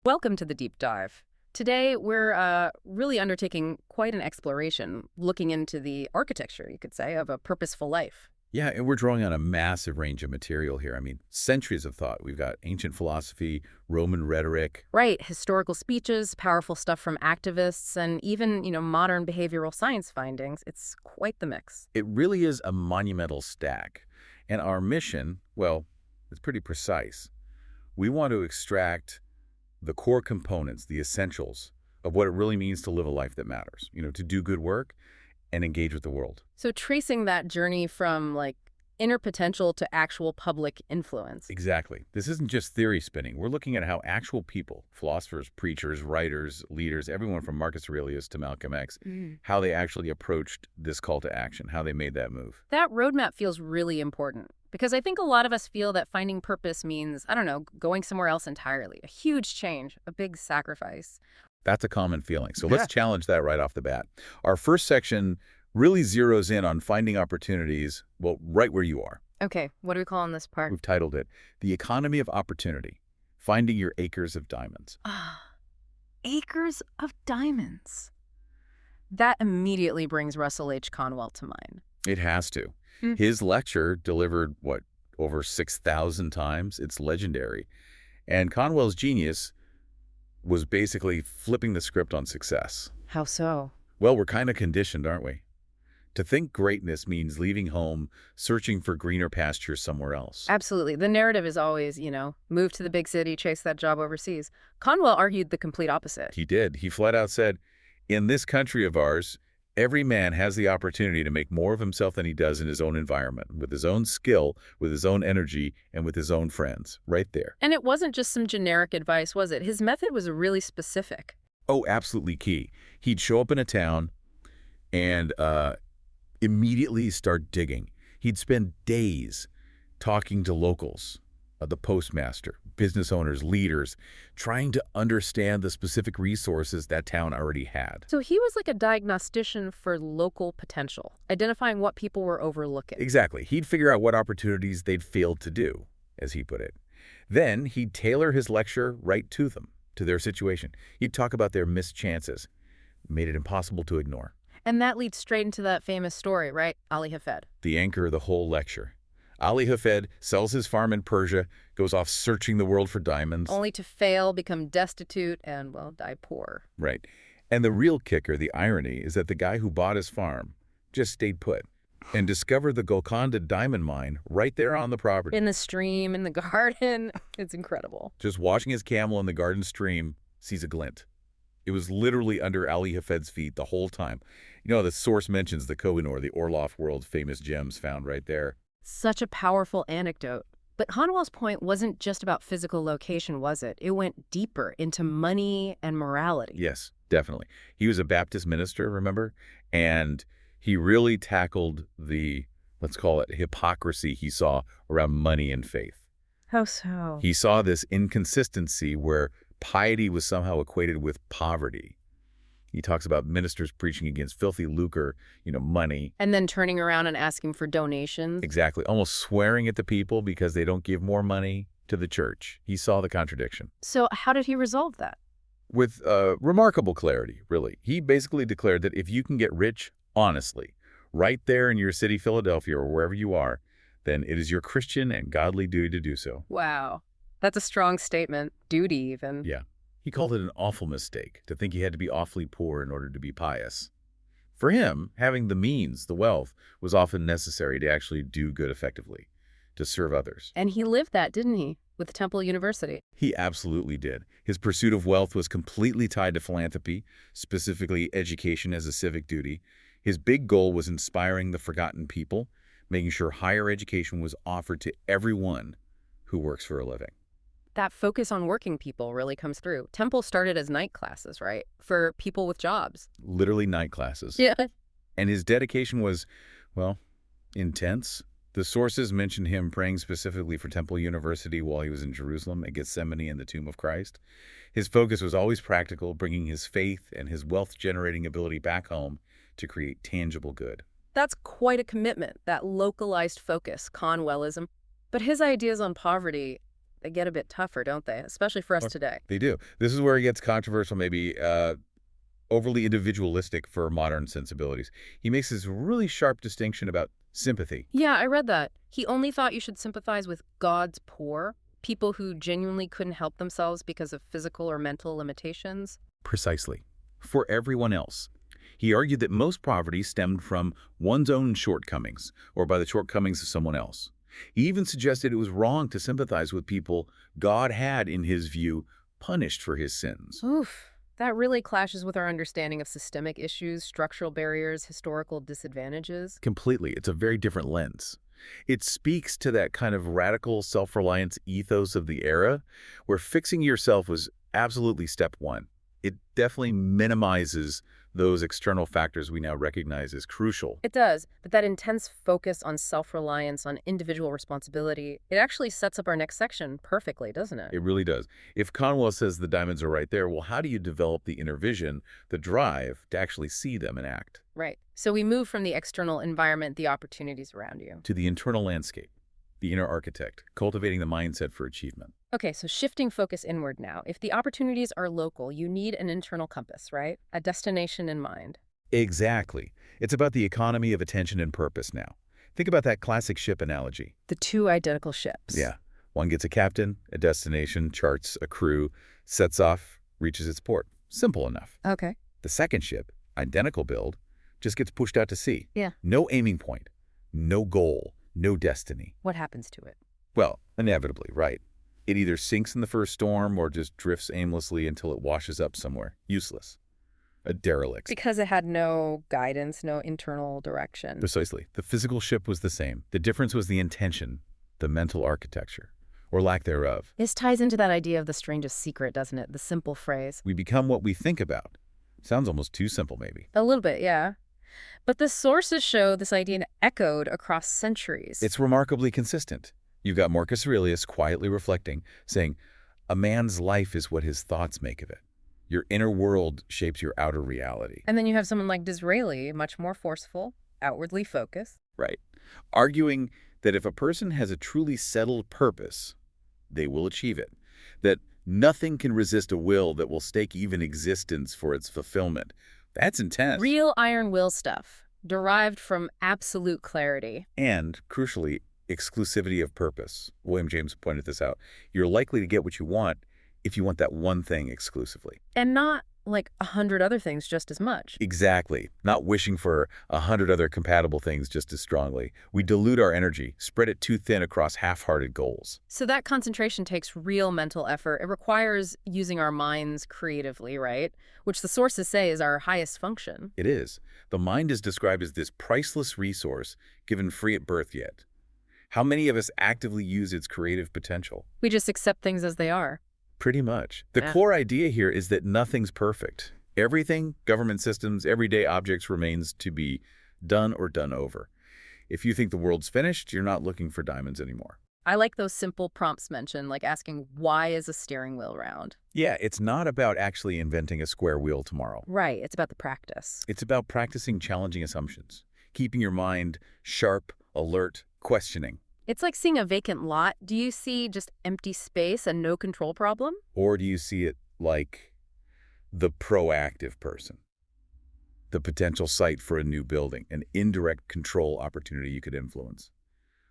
Welcome to the deep dive. Today, we're really undertaking quite an exploration, looking into the architecture, you could say, of a purposeful life. Yeah, and we're drawing on a massive range of material here. I mean, centuries of thought. We've got ancient philosophy, Roman rhetoric. Right, historical speeches, powerful stuff from activists, and even, modern behavioral science findings. It's quite the mix. It really is a monumental stack. And our mission, well, it's pretty precise. We want to extract the core components, the essentials of what it really means to live a life that matters, to do good work and engage with the world. So tracing that journey from, inner potential to actual public influence. Exactly. This isn't just theory spinning. We're looking at how actual people, philosophers, preachers, writers, leaders, everyone from Marcus Aurelius to Malcolm X, how they actually approached this call to action, how they made that move. That roadmap feels really important because I think a lot of us feel that finding purpose means, I don't know, going somewhere else entirely. A huge change, a big sacrifice. That's a common feeling. So let's challenge that right off the bat. Our first section really zeroes in on finding opportunities, well, right where you are. Okay, what are we calling this part? We've titled it, The Economy of Opportunity, Finding Your Acres of Diamonds. Ah, acres of diamonds. That immediately brings Russell H. Conwell to mind. It has to. His lecture delivered, over 6,000 times? It's legendary. And Conwell's genius was basically flipping the script on success. How so? Well, we're kind of conditioned, aren't we? To think greatness means leaving home, searching for greener pastures somewhere else. Absolutely. The narrative is always, move to the big city, chase that job overseas. Conwell argued the complete opposite. He did. He flat out said, in this country of ours, every man has the opportunity to make more of himself than he does in his own environment, with his own skill, with his own energy, and with his own friends, right there. And it wasn't just some generic advice, was it? His method was really specific. Oh, absolutely key. He'd show up in a town and immediately start digging. He'd spend days talking to locals, the postmaster, business owners, leaders, trying to understand the specific resources that town already had. So he was like a diagnostician for local potential, identifying what people were overlooking. Exactly. He'd figure out what opportunities they'd failed to do, as he put it. Then he'd tailor his lecture right to them, to their situation. He'd talk about their missed chances, made it impossible to ignore. And that leads straight into that famous story, right? Ali Hafed. The anchor of the whole lecture. Ali Hafed sells his farm in Persia, goes off searching the world for diamonds. Only to fail, become destitute, and, die poor. Right. And the real kicker, the irony, is that the guy who bought his farm just stayed put and discovered the Golconda diamond mine right there on the property. In the stream, in the garden. It's incredible. Just washing his camel in the garden stream, sees a glint. It was literally under Ali Hafed's feet the whole time. The source mentions the Kohinoor, the Orloff world famous gems found right there. Such a powerful anecdote. But Conwell's point wasn't just about physical location, was it? It went deeper into money and morality. Yes, definitely. He was a Baptist minister, remember? And he really tackled the, let's call it, hypocrisy he saw around money and faith. How so? He saw this inconsistency where piety was somehow equated with poverty. He talks about ministers preaching against filthy lucre, money. And then turning around and asking for donations. Exactly. Almost swearing at the people because they don't give more money to the church. He saw the contradiction. So how did he resolve that? With remarkable clarity, really. He basically declared that if you can get rich honestly, right there in your city, Philadelphia, or wherever you are, then it is your Christian and godly duty to do so. Wow. That's a strong statement. Duty, even. Yeah. He called it an awful mistake to think he had to be awfully poor in order to be pious. For him, having the means, the wealth, was often necessary to actually do good effectively, to serve others. And he lived that, didn't he, with Temple University? He absolutely did. His pursuit of wealth was completely tied to philanthropy, specifically education as a civic duty. His big goal was inspiring the forgotten people, making sure higher education was offered to everyone who works for a living. That focus on working people really comes through. Temple started as night classes, right? For people with jobs. Literally night classes. Yeah. And his dedication was, intense. The sources mention him praying specifically for Temple University while he was in Jerusalem at Gethsemane and the Tomb of Christ. His focus was always practical, bringing his faith and his wealth-generating ability back home to create tangible good. That's quite a commitment, that localized focus, Conwellism. But his ideas on poverty, they get a bit tougher, don't they? Especially for us Well, today. they do. This is where it gets controversial, maybe overly individualistic for modern sensibilities. He makes this really sharp distinction about sympathy. Yeah, I read that. He only thought you should sympathize with God's poor, people who genuinely couldn't help themselves because of physical or mental limitations. Precisely. For everyone else. He argued that most poverty stemmed from one's own shortcomings or by the shortcomings of someone else. He even suggested it was wrong to sympathize with people God had, in his view, punished for his sins. Oof. That really clashes with our understanding of systemic issues, structural barriers, historical disadvantages. Completely. It's a very different lens. It speaks to that kind of radical self-reliance ethos of the era, where fixing yourself was absolutely step one. It definitely minimizes those external factors we now recognize as crucial. It does, but that intense focus on self-reliance, on individual responsibility, it actually sets up our next section perfectly, doesn't it? It really does. If Conwell says the diamonds are right there, well, how do you develop the inner vision, the drive to actually see them and act? Right. So we move from the external environment, the opportunities around you. To the internal landscape, the inner architect, cultivating the mindset for achievement. Okay, so shifting focus inward now. If the opportunities are local, you need an internal compass, right? A destination in mind. Exactly. It's about the economy of attention and purpose now. Think about that classic ship analogy. The two identical ships. Yeah. One gets a captain, a destination, charts a crew, sets off, reaches its port. Simple enough. Okay. The second ship, identical build, just gets pushed out to sea. Yeah. No aiming point, no goal, no destiny. What happens to it? Well, inevitably, right. It either sinks in the first storm or just drifts aimlessly until it washes up somewhere. Useless. A derelict. Because it had no guidance, no internal direction. Precisely. The physical ship was the same. The difference was the intention, the mental architecture, or lack thereof. This ties into that idea of the strangest secret, doesn't it? The simple phrase. We become what we think about. Sounds almost too simple, maybe. A little bit, yeah. But the sources show this idea echoed across centuries. It's remarkably consistent. You've got Marcus Aurelius quietly reflecting, saying, a man's life is what his thoughts make of it. Your inner world shapes your outer reality. And then you have someone like Disraeli, much more forceful, outwardly focused. Right. Arguing that if a person has a truly settled purpose, they will achieve it. That nothing can resist a will that will stake even existence for its fulfillment. That's intense. Real iron will stuff, derived from absolute clarity. And, crucially, exclusivity of purpose. William James pointed this out. You're likely to get what you want if you want that one thing exclusively. And not like 100 other things just as much. Exactly. Not wishing for 100 other compatible things just as strongly. We dilute our energy, spread it too thin across half-hearted goals. So that concentration takes real mental effort. It requires using our minds creatively, right? Which the sources say is our highest function. It is. The mind is described as this priceless resource given free at birth yet. How many of us actively use its creative potential? We just accept things as they are. Pretty much. The core idea here is that nothing's perfect. Everything, government systems, everyday objects remains to be done or done over. If you think the world's finished, you're not looking for diamonds anymore. I like those simple prompts mentioned, like asking, why is a steering wheel round? Yeah, it's not about actually inventing a square wheel tomorrow. Right, it's about the practice. It's about practicing challenging assumptions, keeping your mind sharp, alert, questioning. It's like seeing a vacant lot. Do you see just empty space and no control problem? Or do you see it like the proactive person? The potential site for a new building, an indirect control opportunity you could influence.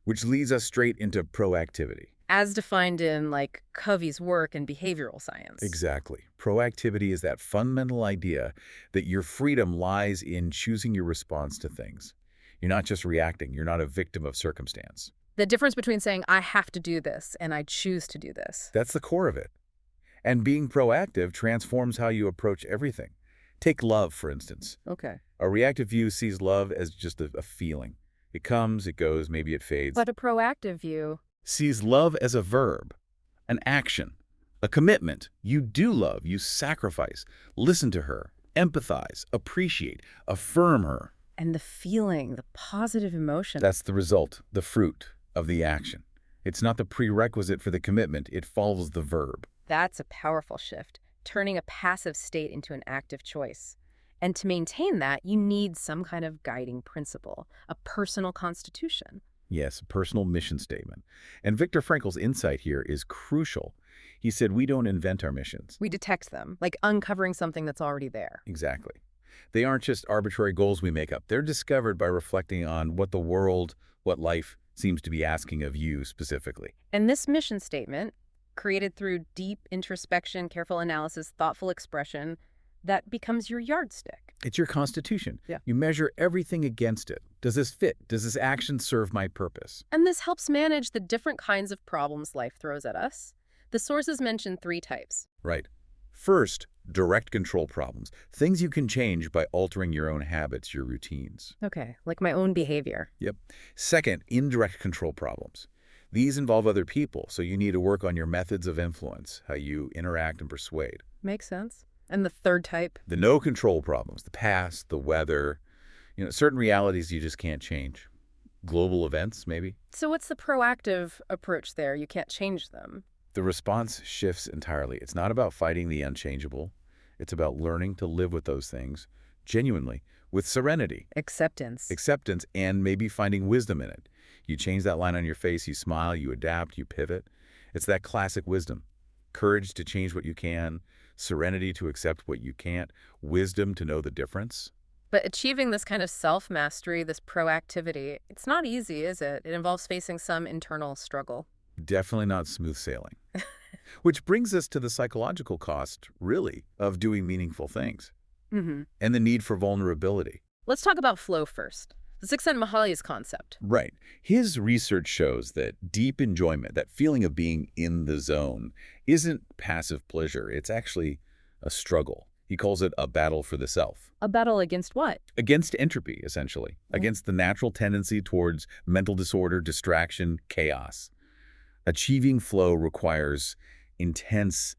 Which leads us straight into proactivity. As defined in, like, Covey's work in behavioral science. Exactly. Proactivity is that fundamental idea that your freedom lies in choosing your response to things. You're not just reacting. You're not a victim of circumstance. The difference between saying, I have to do this, and I choose to do this. That's the core of it. And being proactive transforms how you approach everything. Take love, for instance. Okay. A reactive view sees love as just a feeling. It comes, it goes, maybe it fades. But a proactive view sees love as a verb, an action, a commitment. You do love, you sacrifice, listen to her, empathize, appreciate, affirm her. and the feeling, the positive emotion. That's the result, the fruit of the action. It's not the prerequisite for the commitment, it follows the verb. That's a powerful shift, turning a passive state into an active choice. And to maintain that, you need some kind of guiding principle, a personal constitution. Yes, a personal mission statement. And Viktor Frankl's insight here is crucial. He said, we don't invent our missions. We detect them, like uncovering something that's already there. Exactly. They aren't just arbitrary goals we make up. They're discovered by reflecting on what the world, what life seems to be asking of you specifically. And this mission statement, created through deep introspection, careful analysis, thoughtful expression, that becomes your yardstick. It's your constitution. Yeah. You measure everything against it. Does this fit? Does this action serve my purpose? And this helps manage the different kinds of problems life throws at us. The sources mention 3 types. Right. First, direct control problems. Things you can change by altering your own habits, your routines. Okay, like my own behavior. Yep. Second, indirect control problems. These involve other people, so you need to work on your methods of influence, how you interact and persuade. Makes sense. And the 3rd type? The no control problems, the past, the weather, certain realities you just can't change. Global events, maybe. So what's the proactive approach there? You can't change them. The response shifts entirely. It's not about fighting the unchangeable. It's about learning to live with those things genuinely, with serenity. Acceptance. Acceptance, and maybe finding wisdom in it. You change that line on your face, you smile, you adapt, you pivot. It's that classic wisdom. Courage to change what you can, serenity to accept what you can't, wisdom to know the difference. But achieving this kind of self-mastery, this proactivity, it's not easy, is it? It involves facing some internal struggle. Definitely not smooth sailing. Which brings us to the psychological cost, really, of doing meaningful things. Mm-hmm. And the need for vulnerability. Let's talk about flow first. The Csikszentmihalyi's concept. Right. His research shows that deep enjoyment, that feeling of being in the zone, isn't passive pleasure. It's actually a struggle. He calls it a battle for the self. A battle against what? Against entropy, essentially. Against the natural tendency towards mental disorder, distraction, chaos. Achieving flow requires intense,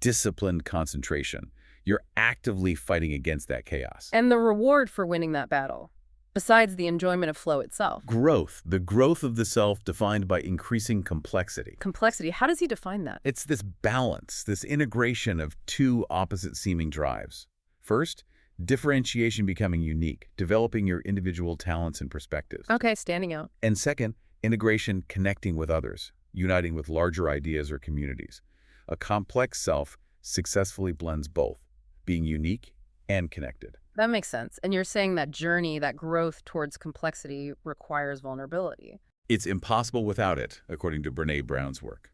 disciplined concentration. You're actively fighting against that chaos. And the reward for winning that battle, besides the enjoyment of flow itself. Growth. The growth of the self defined by increasing complexity. Complexity. How does he define that? It's this balance, this integration of 2 opposite-seeming drives. First, differentiation becoming unique, developing your individual talents and perspectives. Okay, standing out. And second, integration connecting with others, uniting with larger ideas or communities. A complex self successfully blends both, being unique and connected. That makes sense. And you're saying that journey, that growth towards complexity requires vulnerability. It's impossible without it, according to Brené Brown's work.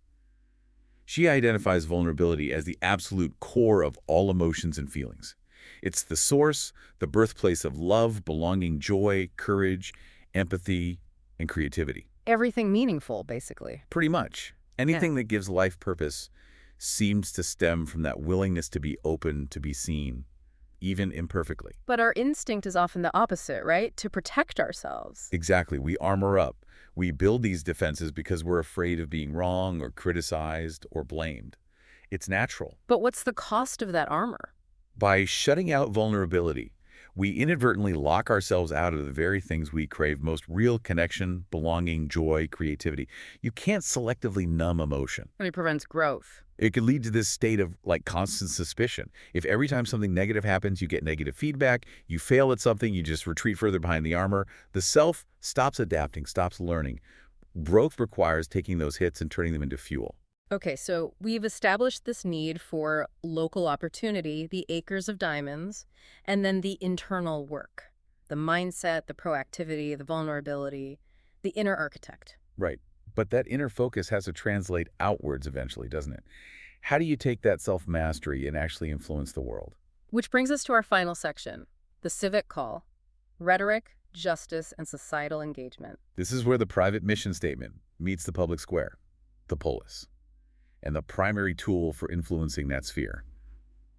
She identifies vulnerability as the absolute core of all emotions and feelings. It's the source, the birthplace of love, belonging, joy, courage, empathy, and creativity. Everything meaningful, basically. Pretty much. Anything that gives life purpose seems to stem from that willingness to be open, to be seen, even imperfectly. But our instinct is often the opposite, right? To protect ourselves. Exactly. We armor up. We build these defenses because we're afraid of being wrong or criticized or blamed. It's natural. But what's the cost of that armor? By shutting out vulnerability, we inadvertently lock ourselves out of the very things we crave most: real connection, belonging, joy, creativity. You can't selectively numb emotion. And it prevents growth. It could lead to this state of constant suspicion. If every time something negative happens, you get negative feedback, you fail at something, you just retreat further behind the armor, the self stops adapting, stops learning. Growth requires taking those hits and turning them into fuel. Okay, so we've established this need for local opportunity, the acres of diamonds, and then the internal work, the mindset, the proactivity, the vulnerability, the inner architect. Right. But that inner focus has to translate outwards eventually, doesn't it? How do you take that self-mastery and actually influence the world? Which brings us to our final section, the civic call, rhetoric, justice, and societal engagement. This is where the private mission statement meets the public square, the polis, and the primary tool for influencing that sphere,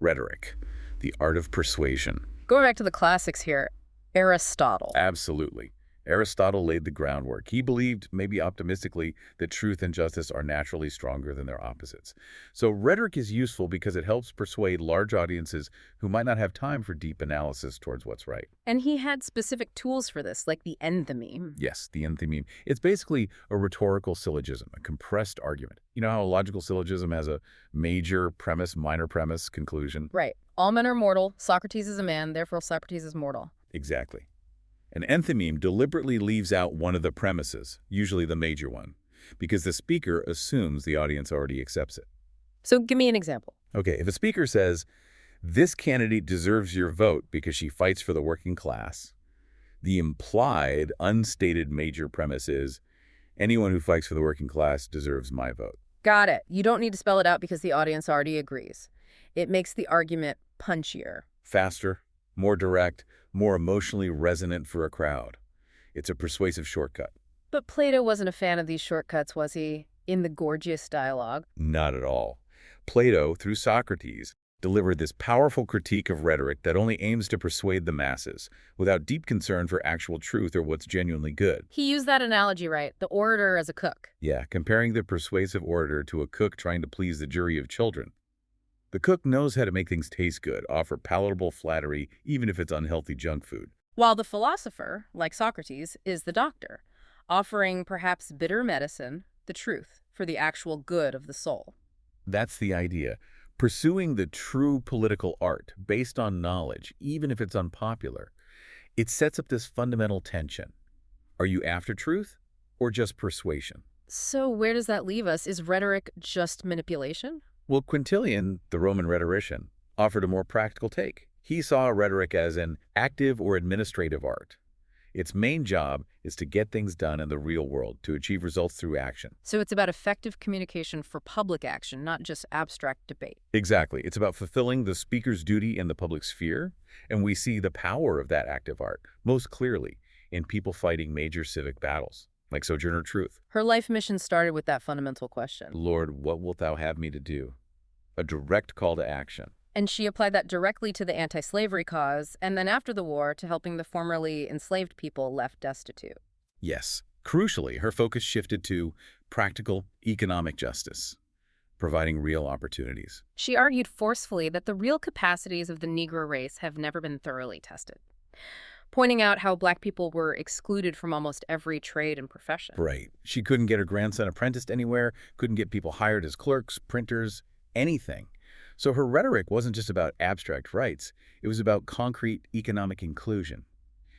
rhetoric, the art of persuasion. Going back to the classics here, Aristotle. Absolutely. Aristotle laid the groundwork. He believed, maybe optimistically, that truth and justice are naturally stronger than their opposites. So rhetoric is useful because it helps persuade large audiences who might not have time for deep analysis towards what's right. And he had specific tools for this, like the enthymeme. Yes, the enthymeme. It's basically a rhetorical syllogism, a compressed argument. You know how a logical syllogism has a major premise, minor premise, conclusion? Right. All men are mortal. Socrates is a man, therefore Socrates is mortal. Exactly. An enthymeme deliberately leaves out one of the premises, usually the major one, because the speaker assumes the audience already accepts it. So give me an example. Okay, if a speaker says, "This candidate deserves your vote because she fights for the working class," the implied, unstated major premise is, anyone who fights for the working class deserves my vote. Got it. You don't need to spell it out because the audience already agrees. It makes the argument punchier. Faster, more direct, more emotionally resonant for a crowd. It's a persuasive shortcut. But Plato wasn't a fan of these shortcuts, was he? In the Gorgias dialogue? Not at all. Plato, through Socrates, delivered this powerful critique of rhetoric that only aims to persuade the masses, without deep concern for actual truth or what's genuinely good. He used that analogy right, the orator as a cook. Yeah, comparing the persuasive orator to a cook trying to please the jury of children. The cook knows how to make things taste good, offer palatable flattery, even if it's unhealthy junk food. While the philosopher, like Socrates, is the doctor, offering perhaps bitter medicine, the truth, for the actual good of the soul. That's the idea. Pursuing the true political art based on knowledge, even if it's unpopular, it sets up this fundamental tension. Are you after truth or just persuasion? So where does that leave us? Is rhetoric just manipulation? Well, Quintilian, the Roman rhetorician, offered a more practical take. He saw rhetoric as an active or administrative art. Its main job is to get things done in the real world, to achieve results through action. So it's about effective communication for public action, not just abstract debate. Exactly. It's about fulfilling the speaker's duty in the public sphere, and we see the power of that active art most clearly in people fighting major civic battles, like Sojourner Truth. Her life mission started with that fundamental question. Lord, what wilt thou have me to do? A direct call to action. And she applied that directly to the anti-slavery cause, and then after the war to helping the formerly enslaved people left destitute. Yes. Crucially, her focus shifted to practical economic justice, providing real opportunities. She argued forcefully that the real capacities of the Negro race have never been thoroughly tested, pointing out how black people were excluded from almost every trade and profession. Right. She couldn't get her grandson apprenticed anywhere, couldn't get people hired as clerks, printers, anything. So her rhetoric wasn't just about abstract rights, it was about concrete economic inclusion,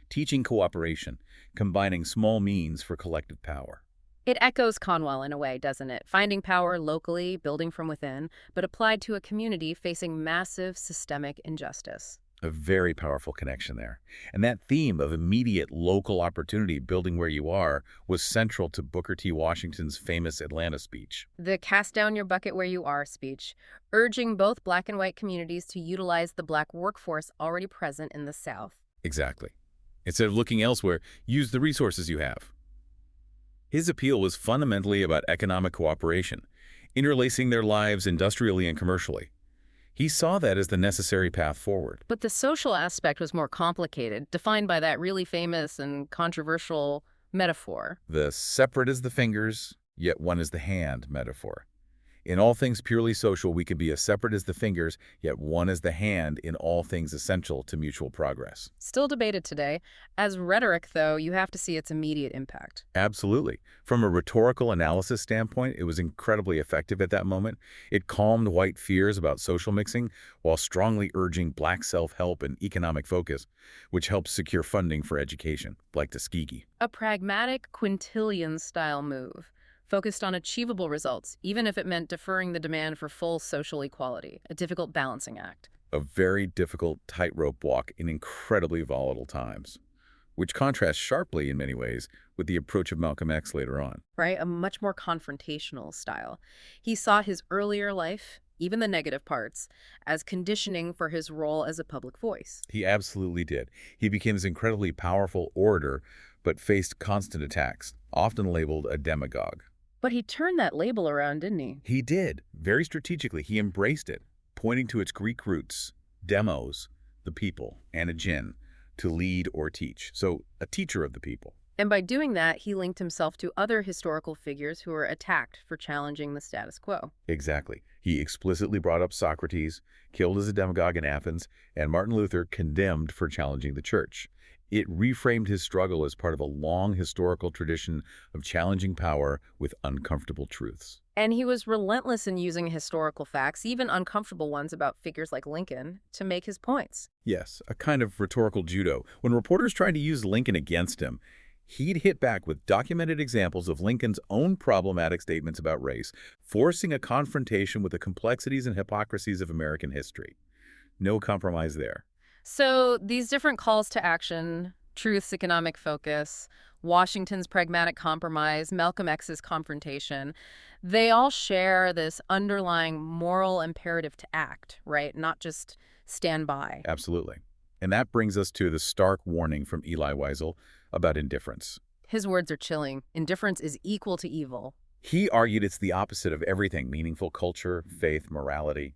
teaching cooperation, combining small means for collective power. It echoes Conwell in a way, doesn't it? Finding power locally, building from within, but applied to a community facing massive systemic injustice. A very powerful connection there. And that theme of immediate local opportunity, building where you are, was central to Booker T. Washington's famous Atlanta speech. The cast down your bucket where you are speech, urging both black and white communities to utilize the black workforce already present in the South. Exactly. Instead of looking elsewhere, use the resources you have. His appeal was fundamentally about economic cooperation, interlacing their lives industrially and commercially. He saw that as the necessary path forward. But the social aspect was more complicated, defined by that really famous and controversial metaphor. The separate as the fingers, yet one is the hand metaphor. In all things purely social, we can be as separate as the fingers, yet one is the hand in all things essential to mutual progress. Still debated today. As rhetoric, though, you have to see its immediate impact. Absolutely. From a rhetorical analysis standpoint, it was incredibly effective at that moment. It calmed white fears about social mixing while strongly urging black self-help and economic focus, which helps secure funding for education, like Tuskegee. A pragmatic Quintilian-style move, focused on achievable results, even if it meant deferring the demand for full social equality, a difficult balancing act. A very difficult tightrope walk in incredibly volatile times, which contrasts sharply in many ways with the approach of Malcolm X later on. Right? A much more confrontational style. He saw his earlier life, even the negative parts, as conditioning for his role as a public voice. He absolutely did. He became this incredibly powerful orator, but faced constant attacks, often labeled a demagogue. But he turned that label around, didn't he? He did. Very strategically, he embraced it, pointing to its Greek roots, demos, the people, and a gin, to lead or teach. So, a teacher of the people. And by doing that, he linked himself to other historical figures who were attacked for challenging the status quo. Exactly. He explicitly brought up Socrates, killed as a demagogue in Athens, and Martin Luther, condemned for challenging the church. It reframed his struggle as part of a long historical tradition of challenging power with uncomfortable truths. And he was relentless in using historical facts, even uncomfortable ones about figures like Lincoln, to make his points. Yes, a kind of rhetorical judo. When reporters tried to use Lincoln against him, he'd hit back with documented examples of Lincoln's own problematic statements about race, forcing a confrontation with the complexities and hypocrisies of American history. No compromise there. So these different calls to action, Truth's economic focus, Washington's pragmatic compromise, Malcolm X's confrontation, they all share this underlying moral imperative to act, right? Not just stand by. Absolutely. And that brings us to the stark warning from Eli Wiesel about indifference. His words are chilling. Indifference is equal to evil. He argued it's the opposite of everything: meaningful culture, faith, morality.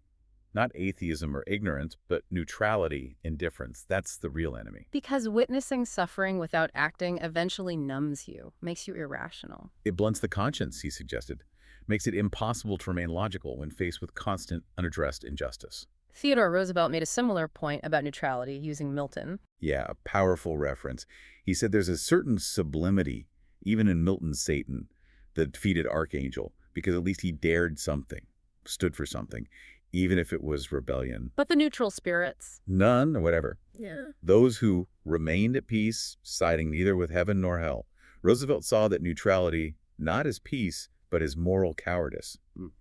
Not atheism or ignorance, but neutrality, indifference. That's the real enemy. Because witnessing suffering without acting eventually numbs you, makes you irrational. It blunts the conscience, he suggested, makes it impossible to remain logical when faced with constant, unaddressed injustice. Theodore Roosevelt made a similar point about neutrality using Milton. Yeah, a powerful reference. He said there's a certain sublimity, even in Milton's Satan, the defeated archangel, because at least he dared something, stood for something, even if it was rebellion. But the neutral spirits? None, or whatever. Yeah. Those who remained at peace, siding neither with heaven nor hell. Roosevelt saw that neutrality, not as peace, but as moral cowardice.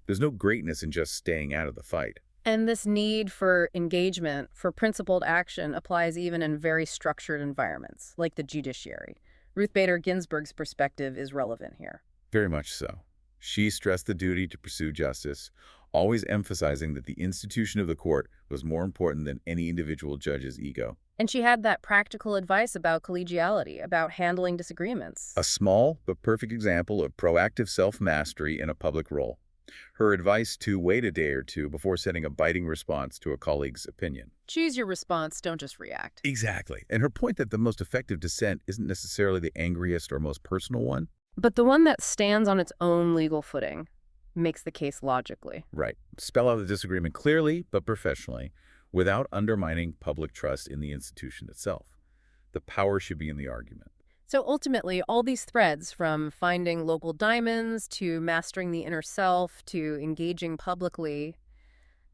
There's no greatness in just staying out of the fight. And this need for engagement, for principled action, applies even in very structured environments, like the judiciary. Ruth Bader Ginsburg's perspective is relevant here. Very much so. She stressed the duty to pursue justice, always emphasizing that the institution of the court was more important than any individual judge's ego. And she had that practical advice about collegiality, about handling disagreements. A small but perfect example of proactive self-mastery in a public role. Her advice to wait a day or two before sending a biting response to a colleague's opinion. Choose your response, don't just react. Exactly. And her point that the most effective dissent isn't necessarily the angriest or most personal one. But the one that stands on its own legal footing makes the case logically. Right. Spell out the disagreement clearly but professionally, without undermining public trust in the institution itself. The power should be in the argument. So ultimately, all these threads, from finding local diamonds to mastering the inner self to engaging publicly,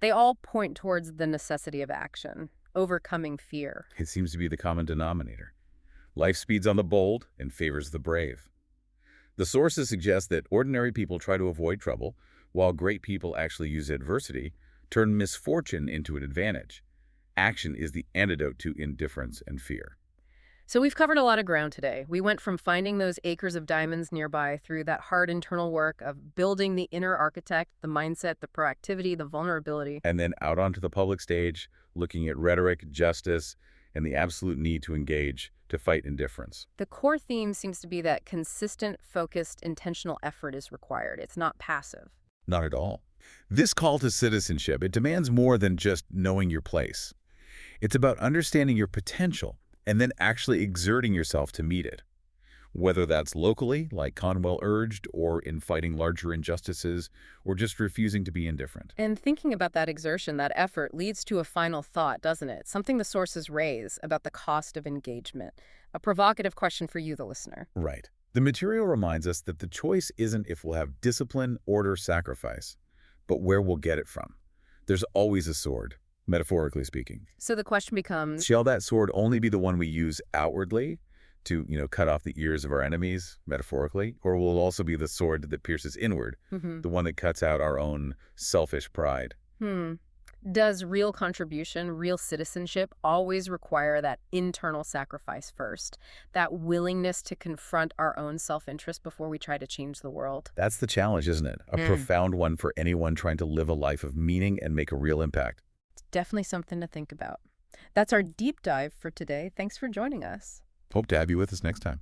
they all point towards the necessity of action, overcoming fear. It seems to be the common denominator. Life speeds on the bold and favors the brave. The sources suggest that ordinary people try to avoid trouble, while great people actually use adversity, turn misfortune into an advantage. Action is the antidote to indifference and fear. So we've covered a lot of ground today. We went from finding those acres of diamonds nearby through that hard internal work of building the inner architect, the mindset, the proactivity, the vulnerability. And then out onto the public stage, looking at rhetoric, justice, and the absolute need to engage, to fight indifference. The core theme seems to be that consistent, focused, intentional effort is required. It's not passive. Not at all. This call to citizenship, it demands more than just knowing your place. It's about understanding your potential and then actually exerting yourself to meet it. Whether that's locally, like Conwell urged, or in fighting larger injustices, or just refusing to be indifferent. And thinking about that exertion, that effort, leads to a final thought, doesn't it? Something the sources raise about the cost of engagement. A provocative question for you, the listener. Right. The material reminds us that the choice isn't if we'll have discipline, order, sacrifice, but where we'll get it from. There's always a sword, metaphorically speaking. So the question becomes, shall that sword only be the one we use outwardly to, cut off the ears of our enemies, metaphorically, or will it also be the sword that pierces inward, the one that cuts out our own selfish pride? Does real contribution, real citizenship always require that internal sacrifice first, that willingness to confront our own self-interest before we try to change the world? That's the challenge, isn't it? A profound one for anyone trying to live a life of meaning and make a real impact. It's definitely something to think about. That's our deep dive for today. Thanks for joining us. Hope to have you with us next time.